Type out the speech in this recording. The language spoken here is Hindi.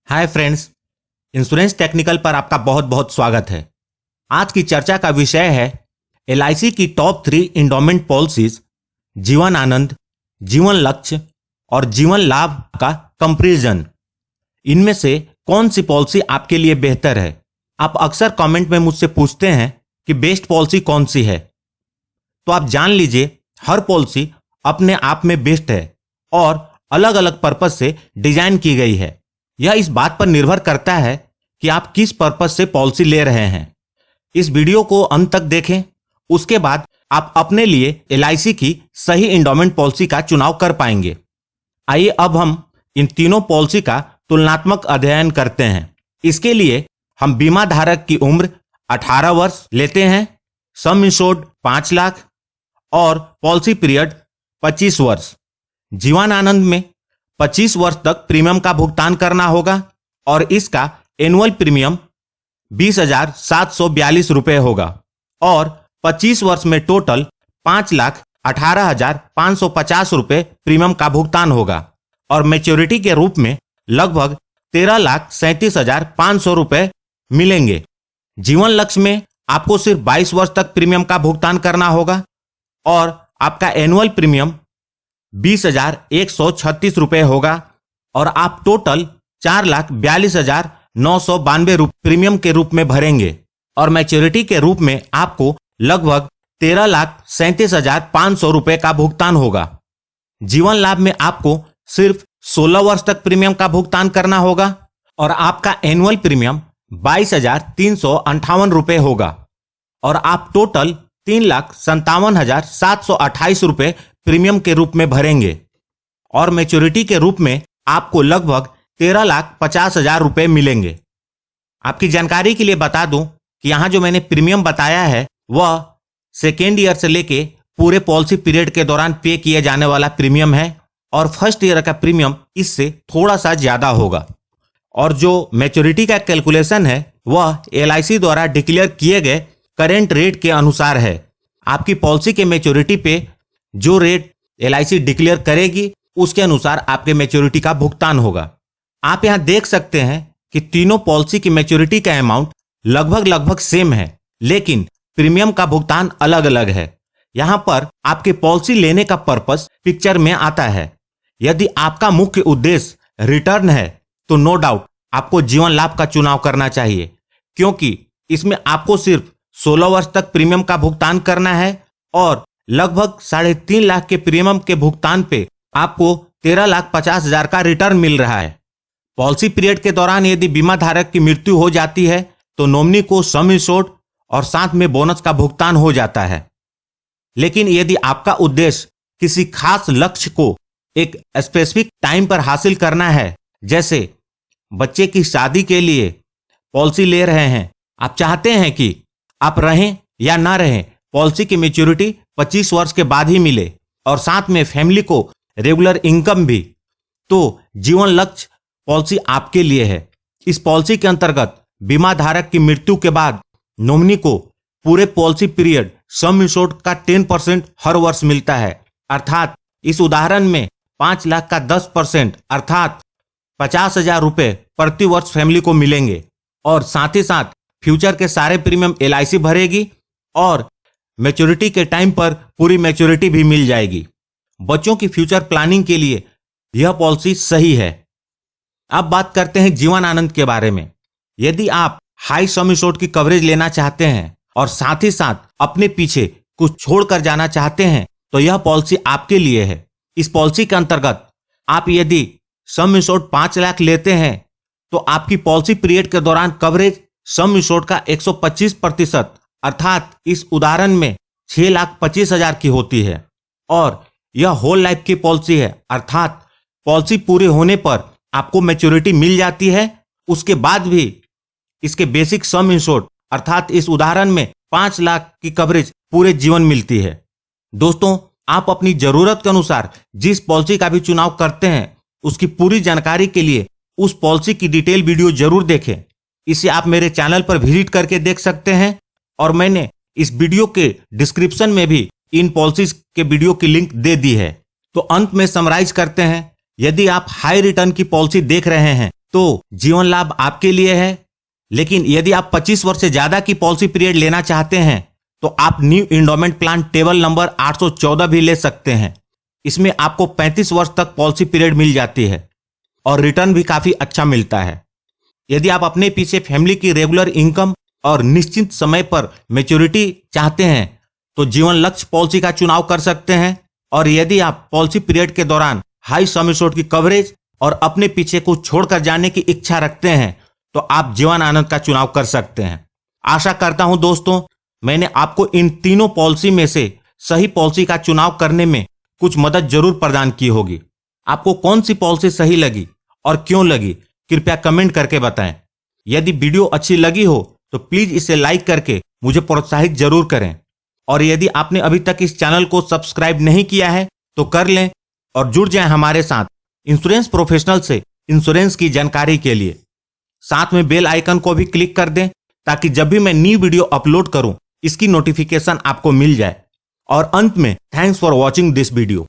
हाय फ्रेंड्स, इंश्योरेंस टेक्निकल पर आपका बहुत बहुत स्वागत है। आज की चर्चा का विषय है एलआईसी की top 3 endowment policies, Jeevan Anand, जीवन लक्ष्य और जीवन लाभ का कंपैरिजन। इनमें से कौन सी पॉलिसी आपके लिए बेहतर है? आप अक्सर कमेंट में मुझसे पूछते हैं कि बेस्ट पॉलिसी कौन सी है। तो आप जान लीजिए, हर पॉलिसी अपने आप में बेस्ट है और अलग अलग पर्पस से डिजाइन की गई है। यह इस बात पर निर्भर करता है कि आप किस पर्पस से पॉलिसी ले रहे हैं। इस वीडियो को अंत तक देखें, उसके बाद आप अपने लिए एलआईसी की सही इंडोमेंट पॉलिसी का चुनाव कर पाएंगे। आइए अब हम इन तीनों पॉलिसी का तुलनात्मक अध्ययन करते हैं। इसके लिए हम बीमा धारक की उम्र 18 वर्ष लेते हैं, सम इंश्योर्ड 5 लाख और पॉलिसी पीरियड 25 वर्ष। जीवन आनंद में 25 वर्ष तक प्रीमियम का भुगतान करना होगा और इसका एनुअल प्रीमियम 20,742 रुपये होगा और 25 वर्ष में टोटल 5,18,550 रुपये प्रीमियम का भुगतान होगा और मैच्योरिटी के रूप में लगभग 13,37,500 रुपये मिलेंगे। जीवन लक्ष्य में आपको सिर्फ 22 वर्ष तक प्रीमियम का भुगतान करना होगा और आपका एनुअल प्रीमियम 20,136 रुपये होगा और आप टोटल 4,42,992 रुपये प्रीमियम के रूप में भरेंगे और मैच्योरिटी के रूप में आपको लगभग 13,37,500 रुपये का भुगतान होगा। जीवन लाभ में आपको सिर्फ 16 वर्ष तक प्रीमियम का भुगतान करना होगा और आपका एनुअल प्रीमियम 22,358 रुपये होगा और आप टोटल 3,57,728 रुपये प्रीमियम के रूप में भरेंगे और मैच्योरिटी के रूप में आपको लगभग 13,50,000 रुपये मिलेंगे। आपकी जानकारी के लिए बता दूं कि यहां जो मैंने प्रीमियम बताया है वह सेकेंड ईयर से लेके पूरे पॉलिसी पीरियड के दौरान पे किए जाने वाला प्रीमियम है और फर्स्ट ईयर का प्रीमियम इससे थोड़ा सा ज्यादा होगा। और जो मैच्योरिटी का कैलकुलेशन है वह एलआईसी द्वारा डिक्लेयर किए गए करेंट रेट के अनुसार है। आपकी पॉलिसी के मैच्योरिटी पे जो रेट एलआईसी डिक्लेयर करेगी उसके अनुसार आपके मैच्योरिटी का भुगतान होगा। आप यहां देख सकते हैं कि तीनों पॉलिसी की मैच्योरिटी का अमाउंट लगभग सेम है, लेकिन प्रीमियम का भुगतान अलग अलग है। यहां पर आपके पॉलिसी लेने का पर्पस पिक्चर में आता है। यदि आपका मुख्य उद्देश्य रिटर्न है तो नो डाउट आपको जीवन लाभ का चुनाव करना चाहिए, क्योंकि इसमें आपको सिर्फ 16 वर्ष तक प्रीमियम का भुगतान करना है और लगभग 3.5 लाख के प्रीमियम के भुगतान पे आपको 13,50,000 का रिटर्न मिल रहा है। पॉलिसी पीरियड के दौरान यदि बीमा धारक की मृत्यु हो जाती है तो नॉमिनी को सम इंश्योर्ड और साथ में बोनस का भुगतान हो जाता है। लेकिन यदि आपका उद्देश्य किसी खास लक्ष्य को एक स्पेसिफिक टाइम पर हासिल करना है, जैसे बच्चे की शादी के लिए पॉलिसी ले रहे हैं, आप चाहते हैं कि आप रहें या ना रहें, पॉलिसी की मैच्योरिटी 25 वर्ष के बाद ही मिले और साथ में फैमिली को रेगुलर इनकम भी, तो जीवन लक्ष्य पॉलिसी आपके लिए है। इस पॉलिसी के अंतर्गत बीमा धारक की मृत्यु के बाद नॉमिनी को पूरे पॉलिसी पीरियड सम इंश्योर्ड का 10% हर वर्ष मिलता है। अर्थात इस उदाहरण में 5 लाख का 10% अर्थात 50,000 रुपये प्रति वर्ष फैमिली को मिलेंगे और साथ ही साथ फ्यूचर के सारे प्रीमियम एलआईसी भरेगी और मैच्योरिटी के टाइम पर पूरी मैच्योरिटी भी मिल जाएगी। बच्चों की फ्यूचर प्लानिंग के लिए यह पॉलिसी सही है। अब बात करते हैं जीवन आनंद के बारे में। यदि आप हाई सम इंश्योर्ड की कवरेज लेना चाहते हैं और साथ ही साथ अपने पीछे कुछ छोड़कर जाना चाहते हैं तो यह पॉलिसी आपके लिए है। इस पॉलिसी के अंतर्गत आप यदि सम इंश्योर्ड 5 लाख लेते हैं तो आपकी पॉलिसी पीरियड के दौरान कवरेज सम इंश्योर्ड का 125% अर्थात इस उदाहरण में 6,25,000 की होती है और यह होल लाइफ की पॉलिसी है। अर्थात पॉलिसी पूरे होने पर आपको मैच्योरिटी मिल जाती है, उसके बाद भी इसके बेसिक सम इंश्योर्ड अर्थात इस उदाहरण में 5 लाख की कवरेज पूरे जीवन मिलती है। दोस्तों, आप अपनी जरूरत के अनुसार जिस पॉलिसी का भी चुनाव करते हैं उसकी पूरी जानकारी के लिए उस पॉलिसी की डिटेल वीडियो जरूर देखें। इसे आप मेरे चैनल पर विजिट करके देख सकते हैं और मैंने इस वीडियो के डिस्क्रिप्शन में भी इन पॉलिसीज के वीडियो की लिंक दे दी है। तो अंत में समराइज करते हैं, यदि आप हाई रिटर्न की पॉलिसी देख रहे हैं तो जीवन लाभ आपके लिए है। लेकिन यदि आप 25 वर्ष से ज्यादा की पॉलिसी पीरियड लेना चाहते हैं तो आप new endowment plan table number 814 भी ले सकते हैं। इसमें आपको 35 वर्ष तक पॉलिसी पीरियड मिल जाती है और रिटर्न भी काफी अच्छा मिलता है। यदि आप अपने पीछे फैमिली की रेगुलर इनकम और निश्चित समय पर मैच्योरिटी चाहते हैं तो जीवन लक्ष्य पॉलिसी का चुनाव कर सकते हैं। और यदि आप पॉलिसी पीरियड के दौरान हाई सम एश्योर्ड की कवरेज और अपने पीछे कुछ छोड़कर जाने की इच्छा रखते हैं तो आप जीवन आनंद का चुनाव कर सकते हैं। आशा करता हूं दोस्तों मैंने आपको इन तीनों पॉलिसी में से सही पॉलिसी का चुनाव करने में कुछ मदद जरूर प्रदान की होगी। आपको कौन सी पॉलिसी सही लगी और क्यों लगी कृपया कमेंट करके बताएं। यदि वीडियो अच्छी लगी हो तो प्लीज इसे लाइक करके मुझे प्रोत्साहित जरूर करें। और यदि आपने अभी तक इस चैनल को सब्सक्राइब नहीं किया है तो कर लें और जुड़ जाएं हमारे साथ इंश्योरेंस प्रोफेशनल से इंश्योरेंस की जानकारी के लिए। साथ में बेल आइकन को भी क्लिक कर दें ताकि जब भी मैं न्यू वीडियो अपलोड करूं इसकी नोटिफिकेशन आपको मिल जाए। और अंत में thanks for watching this video.